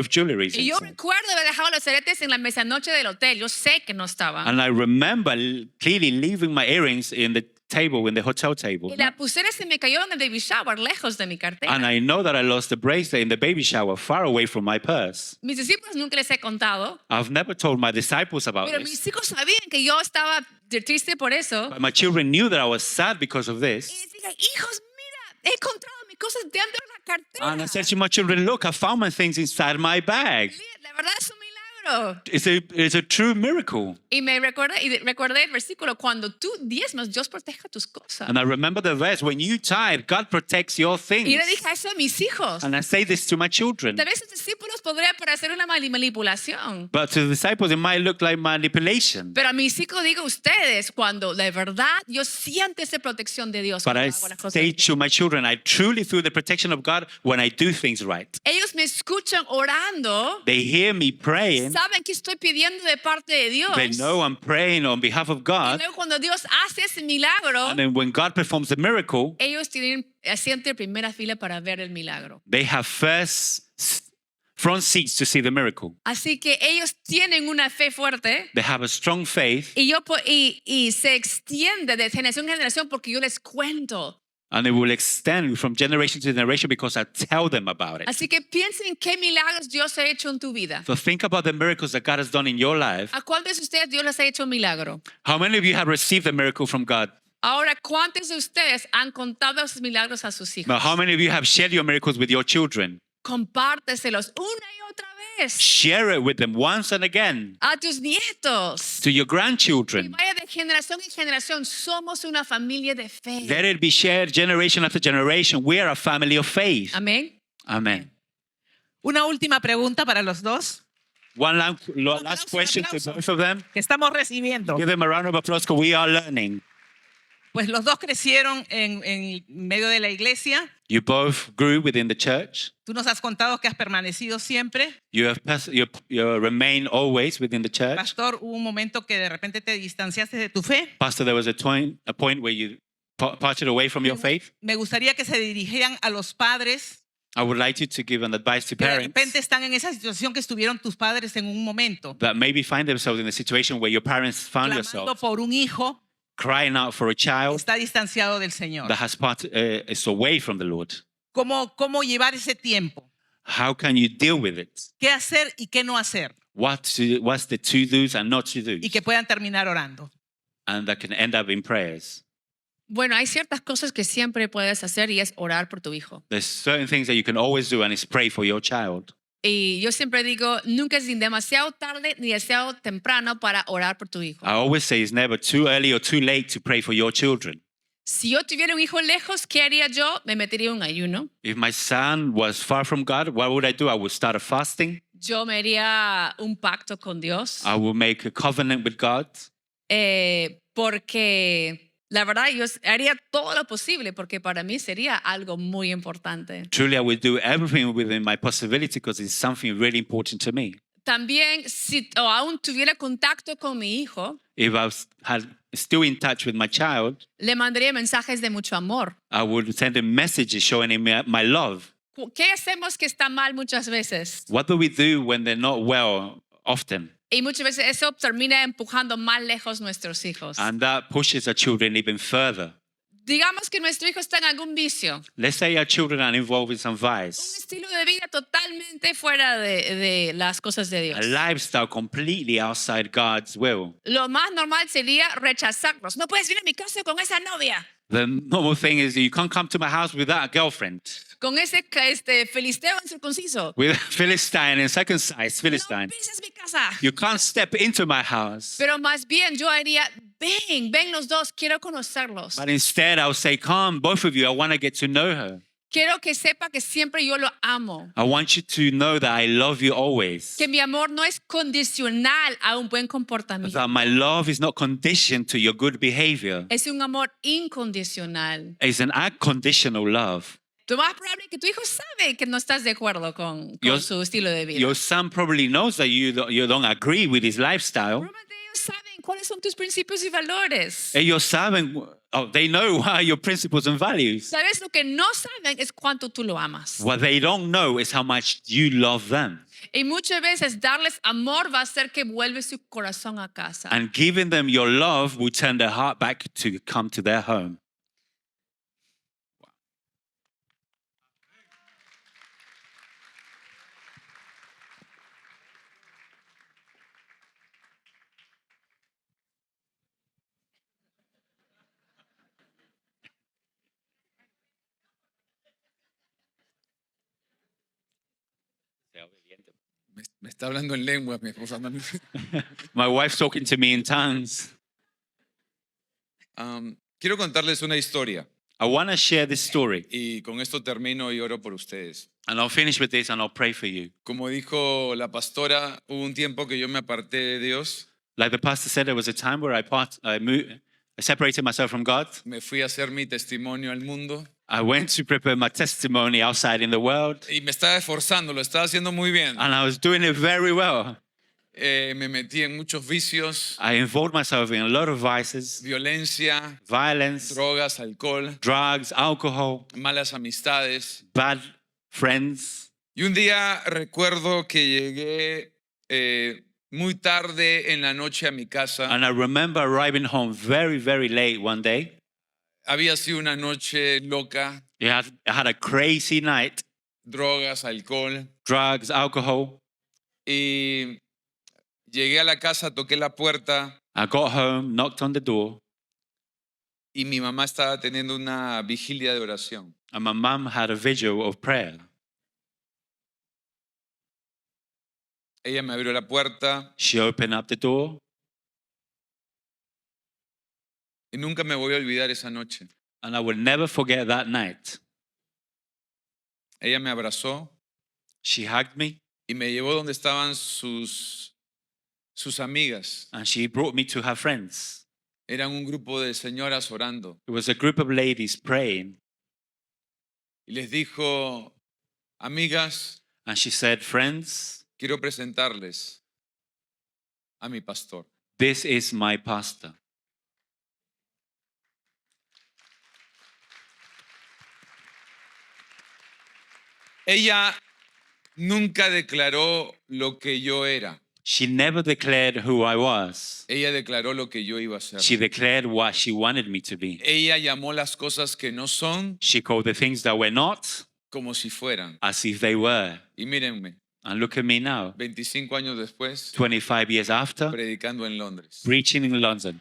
Speaker 2: jewelries
Speaker 4: Y yo
Speaker 2: inside.
Speaker 4: recuerdo haber dejado los aretes en la mesanoche del hotel. Yo sé que no estaban.
Speaker 2: And I remember clearly leaving my earrings in the table, in the hotel table.
Speaker 4: Y la pulsera se me cayó en el baby shower, lejos de mi cartera.
Speaker 2: And I know that I lost the bracelet in the baby shower, far away from my purse.
Speaker 4: Mis discípulos nunca les he contado,
Speaker 2: I've never told my disciples about
Speaker 4: pero
Speaker 2: this.
Speaker 4: mis hijos sabían que yo estaba triste por eso.
Speaker 2: But my children knew that I was sad because of
Speaker 4: Y
Speaker 2: this.
Speaker 4: les dije, hijos, mira, he encontrado mis cosas dentro de la cartera.
Speaker 2: And I said to my children, look, I found my things inside my bag.
Speaker 4: La verdad es un milagro.
Speaker 2: It's a true miracle.
Speaker 4: Y recordé el versículo, cuando tú diezmas, Dios proteja tus cosas.
Speaker 2: And I remember the verse, when you tithe, God protects your
Speaker 4: Y
Speaker 2: things.
Speaker 4: yo le dije eso a mis hijos.
Speaker 2: And I say this to my children.
Speaker 4: Tal vez sus discípulos podría parecer una manipulación.
Speaker 2: But to the disciples, it might look like manipulation.
Speaker 4: Pero a mis hijos digo ustedes, cuando de verdad yo siento esa protección de Dios.
Speaker 2: But
Speaker 4: cuando
Speaker 2: I
Speaker 4: hago las cosas
Speaker 2: say
Speaker 4: bien.
Speaker 2: to my children, I truly feel the protection of God when I do things right.
Speaker 4: Ellos me escuchan orando.
Speaker 2: They hear me praying.
Speaker 4: Saben que estoy pidiendo de parte de Dios.
Speaker 2: They know I'm praying on behalf of
Speaker 4: Y
Speaker 2: God.
Speaker 4: luego cuando Dios hace ese milagro,
Speaker 2: And then when God performs the miracle,
Speaker 4: ellos tienen asiento en primera fila para ver el milagro.
Speaker 2: they have front seats to see the miracle.
Speaker 4: Así que ellos tienen una fe fuerte
Speaker 2: They have a strong faith,
Speaker 4: y se extiende de generación en generación porque yo les cuento.
Speaker 2: and it will extend from generation to generation because I tell them about it.
Speaker 4: Así que piensen qué milagros Dios ha hecho en tu vida.
Speaker 2: So think about the miracles that God has done in your life.
Speaker 4: ¿A cuántos de ustedes Dios les ha hecho un milagro?
Speaker 2: How many of you have received a miracle from God?
Speaker 4: Ahora, ¿cuántos de ustedes han contado esos milagros a sus hijos?
Speaker 2: Now, how many of you have shared your miracles with your children?
Speaker 4: Compárteselos una y otra vez
Speaker 2: Share it with them once and again.
Speaker 4: a tus nietos.
Speaker 2: To your
Speaker 4: Y
Speaker 2: grandchildren.
Speaker 4: vaya de generación en generación, somos una familia de fe.
Speaker 2: Let it be shared generation after generation. We are a family of faith.
Speaker 4: Amén.
Speaker 2: Amen.
Speaker 1: Una última pregunta para los dos
Speaker 2: One last
Speaker 1: aplauso,
Speaker 2: question to
Speaker 1: aplauso.
Speaker 2: both of them.
Speaker 1: que estamos recibiendo.
Speaker 2: Give them a round of applause because we are learning.
Speaker 1: Pues los dos crecieron en medio de la iglesia.
Speaker 2: You both grew within the church.
Speaker 1: Tú nos has contado que has permanecido siempre.
Speaker 2: You remain always within the church.
Speaker 1: Pastor, hubo un momento que de repente te distanciaste de tu fe.
Speaker 2: Pastor, there was a point where you parted away from your faith.
Speaker 1: Me gustaría que se dirigieran a los padres
Speaker 2: I would like you to give an advice to
Speaker 1: que de
Speaker 2: parents
Speaker 1: repente están en esa situación que estuvieron tus padres en un momento,
Speaker 2: that maybe find themselves in a situation where your parents found
Speaker 1: clamando
Speaker 2: yourself
Speaker 1: por un hijo
Speaker 2: crying out for a
Speaker 1: que
Speaker 2: child
Speaker 1: está distanciado del Señor.
Speaker 2: that is away from the Lord.
Speaker 1: ¿Cómo llevar ese tiempo?
Speaker 2: How can you deal with it?
Speaker 1: ¿Qué hacer y qué no hacer?
Speaker 2: What's the to-dos and not to-dos?
Speaker 1: Y que puedan terminar orando.
Speaker 2: And that can end up in prayers.
Speaker 4: Bueno, hay ciertas cosas que siempre puedes hacer y es orar por tu hijo.
Speaker 2: There's certain things that you can always do, and it's pray for your child.
Speaker 4: Y yo siempre digo, nunca es ni demasiado tarde ni demasiado temprano para orar por tu hijo.
Speaker 2: I always say it's never too early or too late to pray for your children.
Speaker 4: Si yo tuviera un hijo lejos, ¿qué haría yo? Me metería en un ayuno.
Speaker 2: If my son was far from God, what would I do? I would start a fasting.
Speaker 4: Yo me haría un pacto con Dios.
Speaker 2: I will make a covenant with God.
Speaker 4: Porque la verdad yo haría todo lo posible porque para mí sería algo muy importante.
Speaker 2: Truly, I will do everything within my possibility because it's something really important to me.
Speaker 4: También, si aún tuviera contacto con mi hijo,
Speaker 2: If I was still in touch with my child,
Speaker 4: le mandaría mensajes de mucho amor.
Speaker 2: I would send him messages showing him my love.
Speaker 4: ¿Qué hacemos que está mal muchas veces?
Speaker 2: What do we do when they're not well often?
Speaker 4: Y muchas veces eso termina empujando más lejos nuestros hijos.
Speaker 2: And that pushes our children even further.
Speaker 4: Digamos que nuestro hijo está en algún vicio,
Speaker 2: Let's say our children are involved in some
Speaker 4: un
Speaker 2: vice,
Speaker 4: estilo de vida totalmente fuera de las cosas de Dios.
Speaker 2: a lifestyle completely outside God's will.
Speaker 4: Lo más normal sería rechazarlos. No puedes venir a mi casa con esa novia,
Speaker 2: The normal thing is you can't come to my house without a girlfriend,
Speaker 4: con ese filisteo incircunciso.
Speaker 2: with a Philistine and circumcised
Speaker 4: No
Speaker 2: Philistine.
Speaker 4: pises mi casa.
Speaker 2: You can't step into my house.
Speaker 4: Pero más bien yo haría, ven los dos, quiero conocerlos.
Speaker 2: But instead, I'll say, come, both of you, I want to get to know her.
Speaker 4: Quiero que sepa que siempre yo lo amo.
Speaker 2: I want you to know that I love you always.
Speaker 4: Que mi amor no es condicional a un buen comportamiento.
Speaker 2: That my love is not conditioned to your good behavior.
Speaker 4: Es un amor incondicional.
Speaker 2: It's an unconditional love.
Speaker 4: Lo más probable es que tu hijo sabe que no estás de acuerdo con
Speaker 2: Your-
Speaker 4: su estilo de vida.
Speaker 2: Your son probably knows that you don't agree with his lifestyle.
Speaker 4: Probablemente ellos saben cuáles son tus principios y valores.
Speaker 2: Ellos saben, they know what are your principles and values.
Speaker 4: Sabes, lo que no saben es cuánto tú lo amas.
Speaker 2: What they don't know is how much you love them.
Speaker 4: Y muchas veces darles amor va a hacer que vuelve su corazón a casa.
Speaker 2: And giving them your love will turn their heart back to come to their home.
Speaker 3: Me está hablando en lengua mi esposa.
Speaker 2: My wife's talking to me in tongues.
Speaker 3: Quiero contarles una historia
Speaker 2: I want to share this story.
Speaker 3: y con esto termino y oro por ustedes.
Speaker 2: And I'll finish with this and I'll pray for you.
Speaker 3: Como dijo la pastora, hubo un tiempo que yo me aparté de Dios,
Speaker 2: Like the pastor said, there was a time where I separated myself from God.
Speaker 3: me fui a hacer mi testimonio al mundo
Speaker 2: I went to prepare my testimony outside in the world.
Speaker 3: y me estaba esforzando, lo estaba haciendo muy bien.
Speaker 2: And I was doing it very well.
Speaker 3: Me metí en muchos vicios,
Speaker 2: I involved myself in a lot of vices,
Speaker 3: violencia,
Speaker 2: violence,
Speaker 3: drogas, alcohol,
Speaker 2: drugs, alcohol,
Speaker 3: malas amistades.
Speaker 2: bad friends.
Speaker 3: Y un día recuerdo que llegué muy tarde en la noche a mi casa.
Speaker 2: And I remember arriving home very, very late one day.
Speaker 3: Había sido una noche loca,
Speaker 2: I had a crazy night,
Speaker 3: drogas, alcohol.
Speaker 2: drugs, alcohol.
Speaker 3: Y llegué a la casa, toqué la puerta
Speaker 2: I got home, knocked on the door,
Speaker 3: y mi mamá estaba teniendo una vigilia de oración.
Speaker 2: and my mum had a vigil of prayer.
Speaker 3: Ella me abrió la puerta
Speaker 2: She opened up the door,
Speaker 3: y nunca me voy a olvidar esa noche.
Speaker 2: and I will never forget that night.
Speaker 3: Ella me abrazó
Speaker 2: She hugged me,
Speaker 3: y me llevó donde estaban sus amigas.
Speaker 2: and she brought me to her friends.
Speaker 3: Eran un grupo de señoras orando.
Speaker 2: It was a group of ladies praying,
Speaker 3: Y les dijo, amigas,
Speaker 2: and she said, "Friends,
Speaker 3: quiero presentarles a mi pastor.
Speaker 2: this is my pastor."
Speaker 3: Ella nunca declaró lo que yo era.
Speaker 2: She never declared who I was.
Speaker 3: Ella declaró lo que yo iba a ser.
Speaker 2: She declared what she wanted me to be.
Speaker 3: Ella llamó las cosas que no son
Speaker 2: She called the things that were not
Speaker 3: como si fueran.
Speaker 2: as if they were.
Speaker 3: Y mírenme,
Speaker 2: And look at me now,
Speaker 3: 25 años después,
Speaker 2: 25 years after,
Speaker 3: predicando en Londres.
Speaker 2: preaching in London.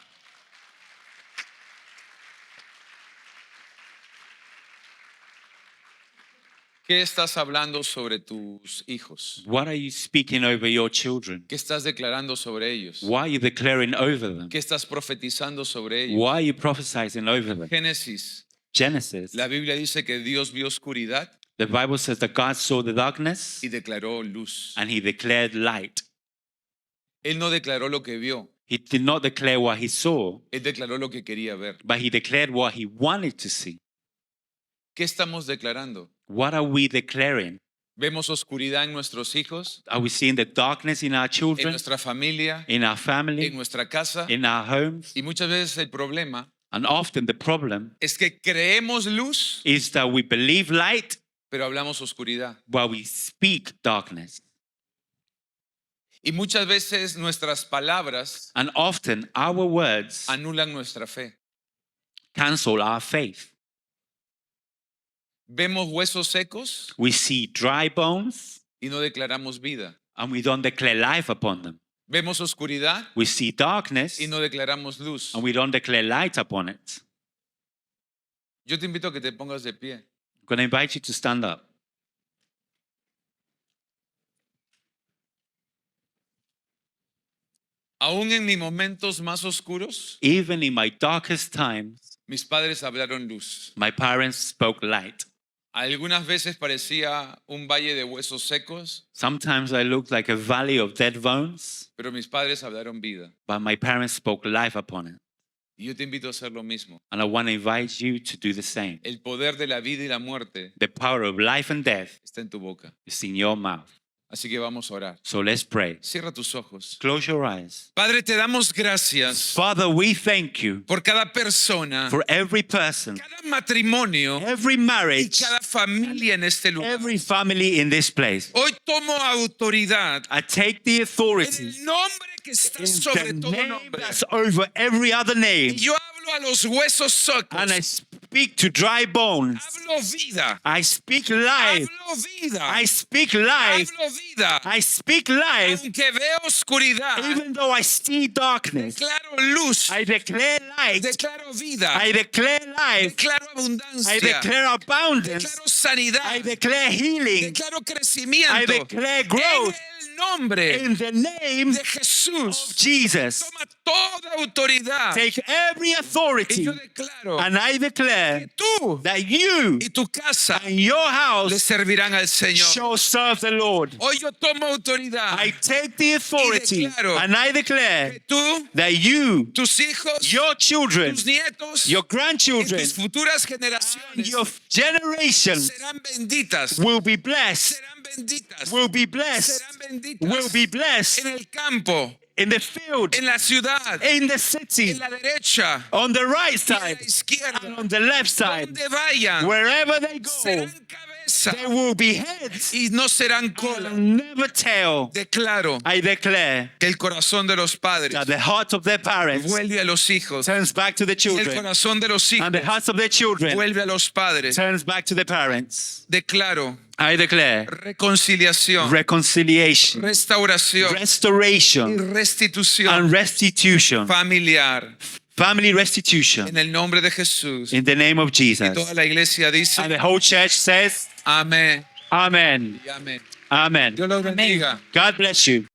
Speaker 3: ¿Qué estás hablando sobre tus hijos?
Speaker 2: What are you speaking over your children?
Speaker 3: ¿Qué estás declarando sobre ellos?
Speaker 2: Why are you declaring over them?
Speaker 3: ¿Qué estás profetizando sobre ellos?
Speaker 2: Why are you prophesying over them?
Speaker 3: Génesis,
Speaker 2: Genesis,
Speaker 3: la Biblia dice que Dios vio oscuridad
Speaker 2: the Bible says that God saw the darkness
Speaker 3: y declaró luz.
Speaker 2: and he declared light.
Speaker 3: Él no declaró lo que vio,
Speaker 2: He did not declare what he saw,
Speaker 3: él declaró lo que quería ver.
Speaker 2: but he declared what he wanted to see.
Speaker 3: ¿Qué estamos declarando?
Speaker 2: What are we declaring?
Speaker 3: ¿Vemos oscuridad en nuestros hijos,
Speaker 2: Are we seeing the darkness in our
Speaker 3: en
Speaker 2: children,
Speaker 3: nuestra familia,
Speaker 2: in our
Speaker 3: en
Speaker 2: family,
Speaker 3: nuestra casa?
Speaker 2: in our homes?
Speaker 3: Y muchas veces el problema
Speaker 2: And often the problem
Speaker 3: es que creemos luz,
Speaker 2: is that we believe light
Speaker 3: pero hablamos oscuridad.
Speaker 2: while we speak darkness.
Speaker 3: Y muchas veces nuestras palabras
Speaker 2: And often our words
Speaker 3: anulan nuestra fe.
Speaker 2: cancel our faith.
Speaker 3: Vemos huesos secos
Speaker 2: We see dry bones
Speaker 3: y no declaramos vida.
Speaker 2: and we don't declare life upon them.
Speaker 3: Vemos oscuridad
Speaker 2: We see darkness
Speaker 3: y no declaramos luz.
Speaker 2: and we don't declare light upon it.
Speaker 3: Yo te invito a que te pongas de pie.
Speaker 2: I'm going to invite you to stand up.
Speaker 3: Aún en mis momentos más oscuros,
Speaker 2: Even in my darkest times,
Speaker 3: mis padres hablaron luz.
Speaker 2: my parents spoke light.
Speaker 3: Algunas veces parecía un valle de huesos secos,
Speaker 2: Sometimes I looked like a valley of dead bones,
Speaker 3: pero mis padres hablaron vida.
Speaker 2: but my parents spoke life upon it.
Speaker 3: Y yo te invito a hacer lo mismo.
Speaker 2: And I want to invite you to do the same.
Speaker 3: El poder de la vida y la muerte
Speaker 2: The power of life and death
Speaker 3: está en tu boca.
Speaker 2: is in your mouth.
Speaker 3: Así que vamos a orar.
Speaker 2: So let's pray.
Speaker 3: Cierra tus ojos.
Speaker 2: Close your eyes.
Speaker 3: Padre, te damos gracias
Speaker 2: Father, we thank you
Speaker 3: por cada persona,
Speaker 2: for every person,
Speaker 3: cada matrimonio
Speaker 2: every
Speaker 3: y
Speaker 2: marriage,
Speaker 3: cada familia en este lugar.
Speaker 2: every family in this place.
Speaker 3: Hoy tomo autoridad
Speaker 2: I take the
Speaker 3: en
Speaker 2: authority
Speaker 3: el nombre que está
Speaker 2: in
Speaker 3: sobre
Speaker 2: the
Speaker 3: todo
Speaker 2: name
Speaker 3: nombre.
Speaker 2: that's over every other name.
Speaker 3: Y yo hablo a los huesos secos.
Speaker 2: And I speak to dry bones.
Speaker 3: Hablo vida.
Speaker 2: I speak life.
Speaker 3: Hablo vida.
Speaker 2: I speak life.
Speaker 3: Hablo vida.
Speaker 2: I speak life.
Speaker 3: Aunque veo oscuridad,
Speaker 2: Even though I see darkness,
Speaker 3: declaro luz.
Speaker 2: I declare light.
Speaker 3: Declaro vida.
Speaker 2: I declare life.
Speaker 3: Declaro
Speaker 2: I
Speaker 3: abundancia.
Speaker 2: declare abundance.
Speaker 3: Declaro sanidad.
Speaker 2: I declare healing.
Speaker 3: Declaro crecimiento.
Speaker 2: I declare
Speaker 3: En
Speaker 2: growth
Speaker 3: el nombre
Speaker 2: in the name
Speaker 3: de
Speaker 2: of
Speaker 3: Jesús.
Speaker 2: Jesus.
Speaker 3: Toma toda autoridad.
Speaker 2: Take every
Speaker 3: Y
Speaker 2: authority,
Speaker 3: yo declaro
Speaker 2: and I declare
Speaker 3: que tú
Speaker 2: that you
Speaker 3: y tu casa
Speaker 2: and your
Speaker 3: le
Speaker 2: house
Speaker 3: servirán al Señor.
Speaker 2: shall serve the Lord.
Speaker 3: Hoy yo tomo autoridad.
Speaker 2: I take the authority,
Speaker 3: declaro
Speaker 2: and I declare
Speaker 3: Que tú,
Speaker 2: that you,
Speaker 3: tus hijos,
Speaker 2: your children,
Speaker 3: tus nietos
Speaker 2: your
Speaker 3: y
Speaker 2: grandchildren,
Speaker 3: tus futuras
Speaker 2: and
Speaker 3: generaciones
Speaker 2: your generations
Speaker 3: serán benditas.
Speaker 2: will be blessed,
Speaker 3: Serán benditas.
Speaker 2: will be blessed,
Speaker 3: Serán benditas.
Speaker 2: will be blessed
Speaker 3: En el campo,
Speaker 2: in the field,
Speaker 3: en la ciudad,
Speaker 2: in the city,
Speaker 3: en la derecha,
Speaker 2: on the right
Speaker 3: y en
Speaker 2: side,
Speaker 3: la izquierda.
Speaker 2: and on the left side.
Speaker 3: Donde vayan,
Speaker 2: Wherever they go,
Speaker 3: serán cabeza
Speaker 2: they will be heads
Speaker 3: y no serán cola.
Speaker 2: and never tail.
Speaker 3: Declaro
Speaker 2: I declare
Speaker 3: que el corazón de los padres
Speaker 2: that the heart of their parents
Speaker 3: vuelve a los hijos.
Speaker 2: turns back to the
Speaker 3: Y el
Speaker 2: children,
Speaker 3: corazón de los hijos
Speaker 2: and the hearts of their children
Speaker 3: vuelve a los padres.
Speaker 2: turns back to the parents.
Speaker 3: Declaro
Speaker 2: I declare
Speaker 3: reconciliación,
Speaker 2: reconciliation,
Speaker 3: restauración y
Speaker 2: restoration,
Speaker 3: restitución
Speaker 2: and restitution,
Speaker 3: familiar.
Speaker 2: family restitution
Speaker 3: En el nombre de Jesús.
Speaker 2: in the name of
Speaker 3: Y
Speaker 2: Jesus.
Speaker 3: toda la iglesia dice
Speaker 2: And the whole church says,
Speaker 3: amén
Speaker 2: Amen.
Speaker 3: y amén.
Speaker 2: Amen.
Speaker 3: Dios los bendiga.
Speaker 2: God bless you.